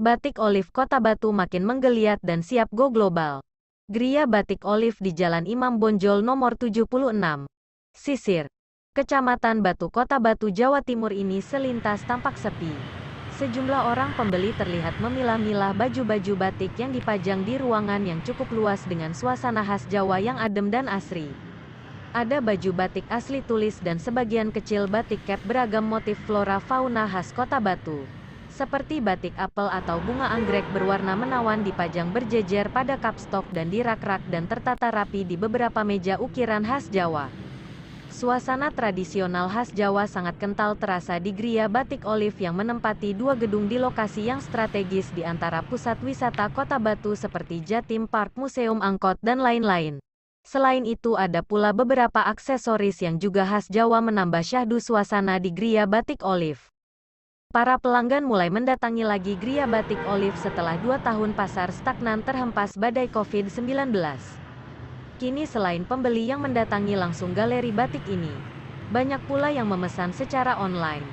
Batik Olive Kota Batu makin menggeliat dan siap go global. Geria Batik Olive di Jalan Imam Bonjol nomor 76, Sisir, Kecamatan Batu Kota Batu, Jawa Timur ini selintas tampak sepi. Sejumlah orang pembeli terlihat memilah-milah baju-baju batik yang dipajang di ruangan yang cukup luas dengan suasana khas Jawa yang adem dan asri. Ada baju batik asli tulis dan sebagian kecil batik cap beragam motif flora fauna khas Kota Batu. Seperti batik apel atau bunga anggrek berwarna menawan dipajang berjejer pada kapstok dan di rak-rak dan tertata rapi di beberapa meja ukiran khas Jawa. Suasana tradisional khas Jawa sangat kental terasa di Geria Batik Olive yang menempati dua gedung di lokasi yang strategis di antara pusat wisata Kota Batu seperti Jatim Park, Museum Angkot, dan lain-lain. Selain itu ada pula beberapa aksesoris yang juga khas Jawa menambah syahdu suasana di Geria Batik Olive. Para pelanggan mulai mendatangi lagi Geria Batik Olive setelah 2 tahun pasar stagnan terhempas badai COVID-19. Kini selain pembeli yang mendatangi langsung galeri batik ini, banyak pula yang memesan secara online.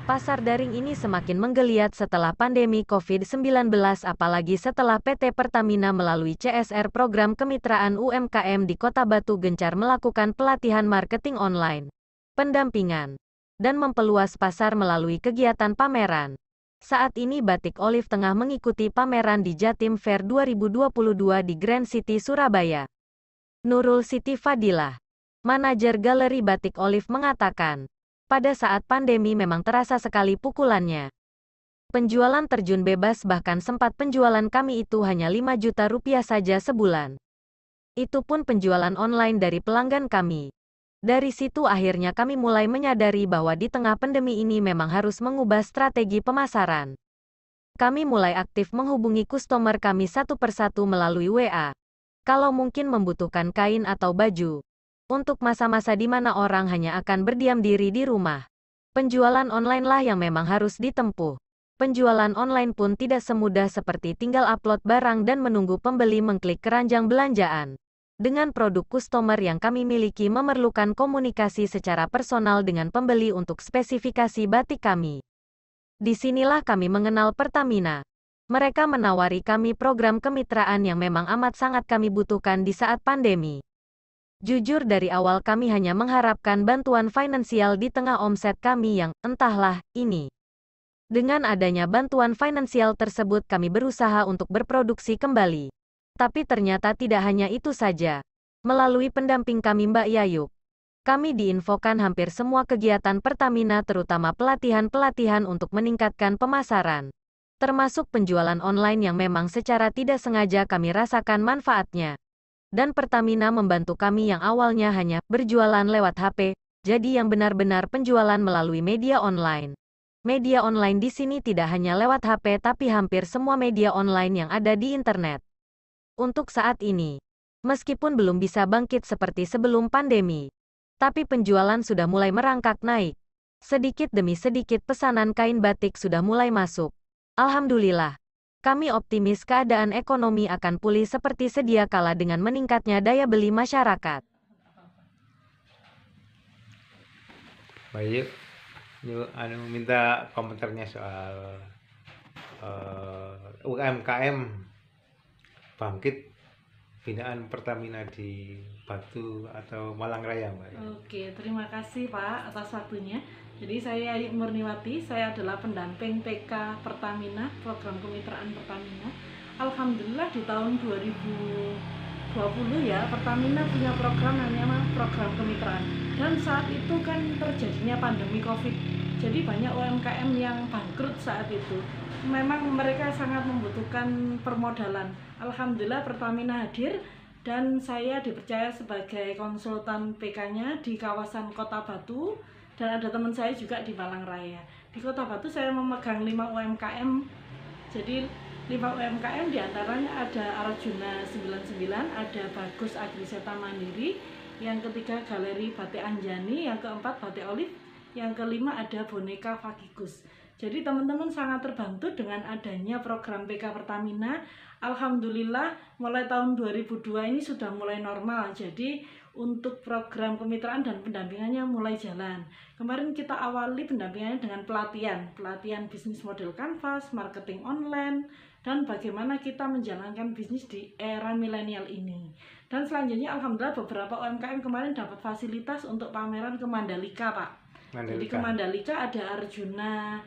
Pasar daring ini semakin menggeliat setelah pandemi COVID-19 apalagi setelah PT Pertamina melalui CSR program kemitraan UMKM di Kota Batu gencar melakukan pelatihan marketing online, pendampingan, dan memperluas pasar melalui kegiatan pameran. Saat ini Batik Olive tengah mengikuti pameran di Jatim Fair 2022 di Grand City, Surabaya. Nurul Siti Fadilah, manajer Galeri Batik Olive mengatakan, pada saat pandemi memang terasa sekali pukulannya. Penjualan terjun bebas bahkan sempat penjualan kami itu hanya 5 juta rupiah saja sebulan. Itu pun penjualan online dari pelanggan kami. Dari situ akhirnya kami mulai menyadari bahwa di tengah pandemi ini memang harus mengubah strategi pemasaran. Kami mulai aktif menghubungi customer kami satu persatu melalui WA. Kalau mungkin membutuhkan kain atau baju. Untuk masa-masa di mana orang hanya akan berdiam diri di rumah. Penjualan online lah yang memang harus ditempuh. Penjualan online pun tidak semudah seperti tinggal upload barang dan menunggu pembeli mengklik keranjang belanjaan. Dengan produk customer yang kami miliki memerlukan komunikasi secara personal dengan pembeli untuk spesifikasi batik kami. Disinilah kami mengenal Pertamina. Mereka menawari kami program kemitraan yang memang amat sangat kami butuhkan di saat pandemi. Jujur dari awal kami hanya mengharapkan bantuan finansial di tengah omset kami yang, entahlah, ini. Dengan adanya bantuan finansial tersebut kami berusaha untuk berproduksi kembali. Tapi ternyata tidak hanya itu saja. Melalui pendamping kami Mbak Yayuk, kami diinfokan hampir semua kegiatan Pertamina terutama pelatihan-pelatihan untuk meningkatkan pemasaran. Termasuk penjualan online yang memang secara tidak sengaja kami rasakan manfaatnya. Dan Pertamina membantu kami yang awalnya hanya berjualan lewat HP, jadi yang benar-benar penjualan melalui media online. Media online di sini tidak hanya lewat HP tapi hampir semua media online yang ada di internet. Untuk saat ini, meskipun belum bisa bangkit seperti sebelum pandemi, tapi penjualan sudah mulai merangkak naik. Sedikit demi sedikit pesanan kain batik sudah mulai masuk. Alhamdulillah, kami optimis keadaan ekonomi akan pulih seperti sedia kala dengan meningkatnya daya beli masyarakat. Baik, yuk minta komentarnya soal UMKM bangkit binaan Pertamina di Batu atau Malang Raya, Mbak. Oke, terima kasih Pak atas waktunya. Jadi saya Murniwati, saya adalah pendamping PK Pertamina, program kemitraan Pertamina. Alhamdulillah di tahun 2020 ya, Pertamina punya program namanya program kemitraan. Dan saat itu kan terjadinya pandemi COVID. Jadi banyak UMKM yang bangkrut saat itu. Memang mereka sangat membutuhkan permodalan. Alhamdulillah Pertamina hadir dan saya dipercaya sebagai konsultan PK-nya di kawasan Kota Batu. Dan ada teman saya juga di Malang Raya. Di Kota Batu saya memegang 5 UMKM. Jadi 5 UMKM diantaranya ada Arjuna 99, ada Bagus Agriseta Mandiri, yang ketiga Galeri Batik Anjani, yang keempat Batik Olive, yang kelima ada Boneka Fakigus. Jadi teman-teman sangat terbantu dengan adanya program PK Pertamina. Alhamdulillah mulai tahun 2002 ini sudah mulai normal. Jadi untuk program kemitraan dan pendampingannya mulai jalan. Kemarin kita awali pendampingannya dengan pelatihan bisnis model kanvas, marketing online, dan bagaimana kita menjalankan bisnis di era milenial ini. Dan selanjutnya alhamdulillah beberapa UMKM kemarin dapat fasilitas untuk pameran ke Mandalika, Pak. Jadi ke Mandalika ada Arjuna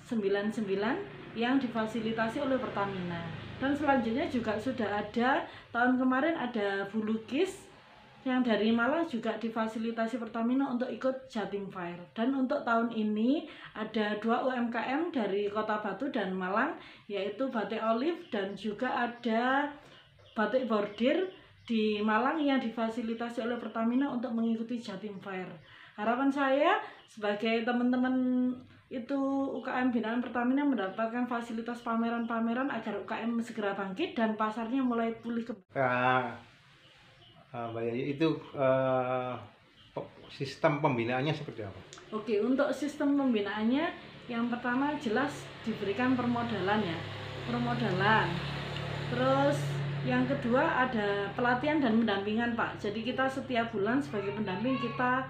99 yang difasilitasi oleh Pertamina. Dan selanjutnya juga sudah ada tahun kemarin ada Bulukis yang dari Malang juga difasilitasi Pertamina untuk ikut Jatim Fair. Dan untuk tahun ini ada 2 UMKM dari Kota Batu dan Malang, yaitu Batik Olive dan juga ada Batik Bordir di Malang yang difasilitasi oleh Pertamina untuk mengikuti Jatim Fair. Harapan saya sebagai teman-teman itu UKM binaan Pertamina mendapatkan fasilitas pameran-pameran agar UKM segera bangkit dan pasarnya mulai pulih kembali. Mbak Yayu, itu sistem pembinaannya seperti apa? Oke, untuk sistem pembinaannya yang pertama jelas diberikan permodalan ya, permodalan. Terus yang kedua ada pelatihan dan pendampingan, Pak. Jadi kita setiap bulan sebagai pendamping kita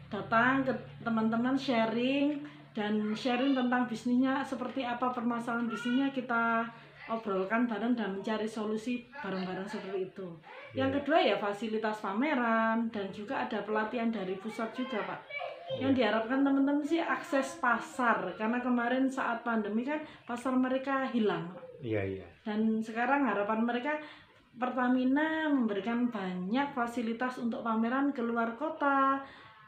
datang ke teman-teman sharing tentang bisnisnya, seperti apa permasalahan bisnisnya kita obrolkan bareng dan mencari solusi bareng-bareng seperti itu. Yang kedua ya fasilitas pameran dan juga ada pelatihan dari pusat juga, Pak. Yang diharapkan teman-teman sih akses pasar, karena kemarin saat pandemi kan pasar mereka hilang. Iya. Dan sekarang harapan mereka Pertamina memberikan banyak fasilitas untuk pameran ke luar kota,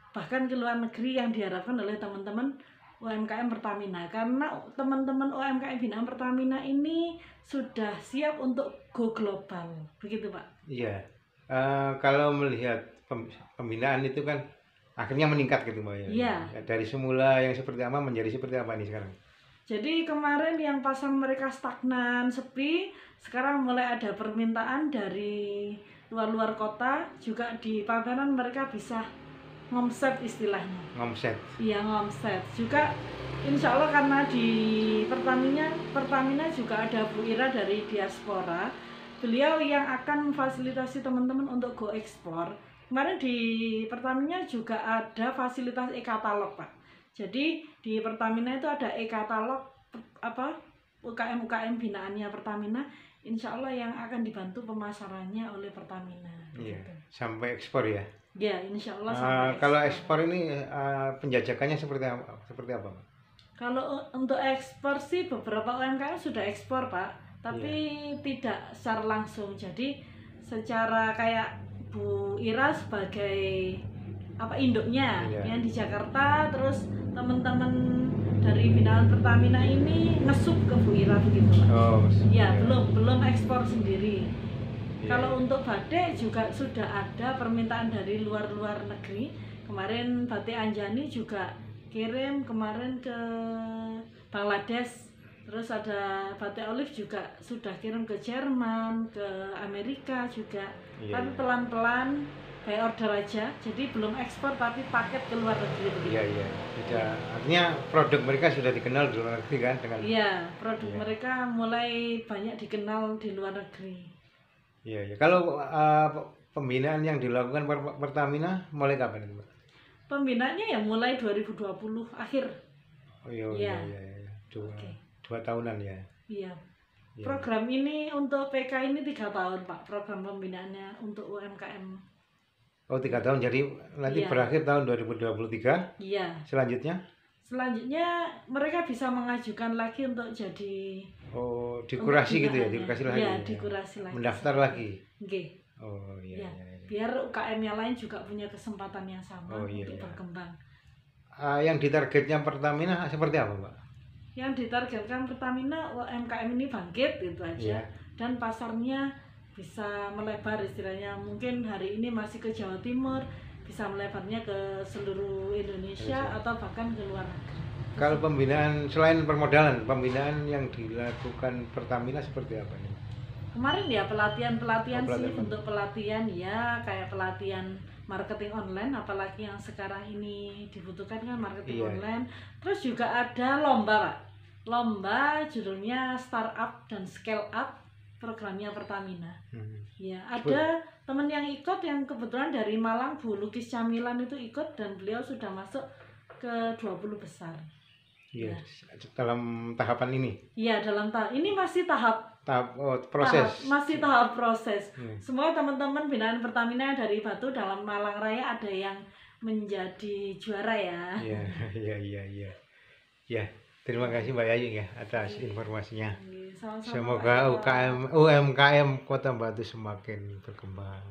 bahkan ke luar negeri yang diharapkan oleh teman-teman UMKM Pertamina, karena teman-teman UMKM binaan Pertamina ini sudah siap untuk go global, begitu Pak? Iya. Kalau melihat pembinaan itu kan akhirnya meningkat gitu Mbak ya. Iya. Dari semula yang seperti apa menjadi seperti apa nih sekarang? Jadi kemarin yang pasar mereka stagnan, sepi, sekarang mulai ada permintaan dari luar-luar kota, juga di pameran mereka bisa ngomset istilahnya. Ngomset. Iya, ngomset. Juga insya Allah karena di Pertamina juga ada Bu Ira dari diaspora. Beliau yang akan memfasilitasi teman-teman untuk go explore. Kemarin di Pertamina juga ada fasilitas e-katalog, Pak. Jadi di Pertamina itu ada e-katalog UKM-UKM binaannya Pertamina, insya Allah yang akan dibantu pemasarannya oleh Pertamina. Iya. Gitu. Sampai ekspor ya. Ya, insya Allah sampai kalau ekspor ini penjajakannya seperti apa Pak? Kalau untuk ekspor sih beberapa UMKM sudah ekspor Pak, tapi tidak secara langsung. Jadi secara kayak Bu Ira sebagai induknya yang di Jakarta, terus teman-teman dari binaan Pertamina ini ngesup ke Bu Ira begitu Pak. Oh, ya. belum ekspor sendiri. Kalau untuk batik juga sudah ada permintaan dari luar negeri. Kemarin Batik Anjani juga kirim kemarin ke Bangladesh. Terus ada Batik Olive juga sudah kirim ke Jerman, ke Amerika juga. Tapi pelan-pelan by order aja. Jadi belum ekspor tapi paket ke luar negeri. Iya. Sudah. Artinya produk mereka sudah dikenal di luar negeri kan dengan. Iya, produk mereka mulai banyak dikenal di luar negeri. Iya. Kalau pembinaan yang dilakukan Pertamina mulai kapan itu, Mbak? Pembinaannya ya mulai 2020 akhir. Oh iya. 2 tahunan ya. Iya. Program ini untuk PK ini 3 tahun Pak, program pembinaannya untuk UMKM. Oh 3 tahun, jadi nanti berakhir tahun 2023. Iya. Selanjutnya mereka bisa mengajukan lagi untuk jadi dikurasi gitu ya, dikurasi lagi. Iya, dikurasi lagi. Mendaftar lagi. Nggih. Oh iya. Biar UKM yang lain juga punya kesempatan yang sama untuk berkembang. Yang ditargetnya Pertamina seperti apa, Mbak? Yang ditargetkan Pertamina UMKM ini bangkit itu aja. Dan pasarnya bisa melebar istilahnya. Mungkin hari ini masih ke Jawa Timur, bisa melebarnya ke seluruh Indonesia atau bahkan ke luar negeri. Kalau pembinaan selain permodalan, pembinaan yang dilakukan Pertamina seperti apa nih? kemarin ya pelatihan-pelatihan Oh, sih, pelatihan. bentuk pelatihan ya, kayak pelatihan marketing online, apalagi yang sekarang ini dibutuhkan kan marketing Iya. online. Terus juga ada lomba Pak, lomba judulnya Startup dan Scale Up, programnya Pertamina. Ya, ada teman yang ikut yang kebetulan dari Malang, Bu Lukis Camilan itu ikut, dan beliau sudah masuk ke 20 besar. Iya, dalam tahapan ini. Iya, dalam ini masih tahap Proses. masih tahap proses. Hmm. Semua teman-teman binaan Pertamina dari Batu dalam Malang Raya ada yang menjadi juara ya. Iya, iya. Ya, terima kasih Mbak Yayu ya atas informasinya. Sama-sama, Semoga Pak Eko. UMKM Kota Batu semakin berkembang.